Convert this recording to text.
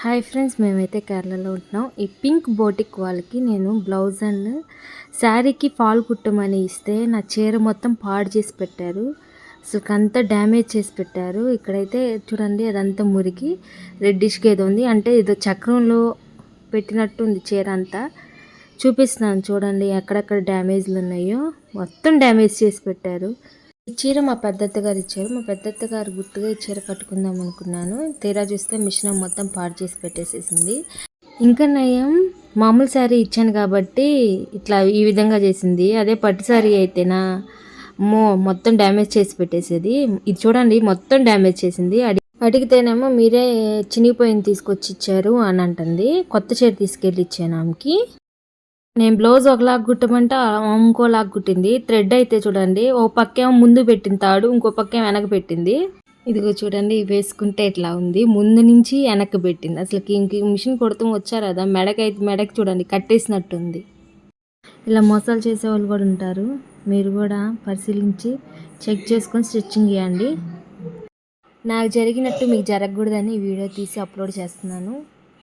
Hi friends, మేమైతే కేరళలో ఉంటున్నాం. ఈ పింక్ బోటిక్ వాళ్ళకి నేను బ్లౌజ్ అండ్ శారీకి ఫాల్ కుట్టమని ఇస్తే నా చీర మొత్తం పాడు చేసి పెట్టారు. అసలు అంతా డ్యామేజ్ చేసి పెట్టారు. ఇక్కడైతే చూడండి, అదంతా మురికి రెడ్డిష్గా ఏదో ఉంది, అంటే ఏదో చక్రంలో పెట్టినట్టు ఉంది చీర అంతా. చూపిస్తున్నాను చూడండి ఎక్కడెక్కడ డ్యామేజ్లు ఉన్నాయో, మొత్తం డ్యామేజ్ చేసి పెట్టారు. ఈ చీర మా పెద్దత్త గారు ఇచ్చారు. మా పెద్దత్త గారు గుర్తుగా ఈ చీర కట్టుకుందాం అనుకున్నాను. తీరా చూస్తే మిషన్ మొత్తం పాడు చేసి పెట్టేసేసింది. ఇంకా నయం, మామూలు శారీ ఇచ్చాను కాబట్టి ఇట్లా ఈ విధంగా చేసింది. అదే పట్టు శారీ అయితేనా మొత్తం డ్యామేజ్ చేసి పెట్టేసేది. ఇది చూడండి, మొత్తం డ్యామేజ్ చేసింది. అడిగితేనేమో మీరే చినిగిపోయింది తీసుకొచ్చి ఇచ్చారు అని అంటుంది. కొత్త చీర తీసుకెళ్ళి ఇచ్చాను ఆమెకి. నేను బ్లౌజ్ ఒకలాగా కుట్టమంటే ఇంకోలాగా కుట్టింది. థ్రెడ్ అయితే చూడండి, ఓ పక్కేమో ముందు పెట్టింది తాడు, ఇంకో పక్కేమో వెనక పెట్టింది. ఇదిగో చూడండి, వేసుకుంటే ఇట్లా ఉంది, ముందు నుంచి వెనక్కి పెట్టింది. అసలు ఇంక మిషన్ కొడతాం వచ్చారు కదా, మెడకి చూడండి కట్టేసినట్టుంది. ఇలా మోసాలు చేసేవాళ్ళు కూడా ఉంటారు. మీరు కూడా పరిశీలించి చెక్ చేసుకొని స్టిచ్చింగ్ చేయండి. నాకు జరిగినట్టు మీకు జరగకూడదని ఈ వీడియో తీసి అప్లోడ్ చేస్తున్నాను.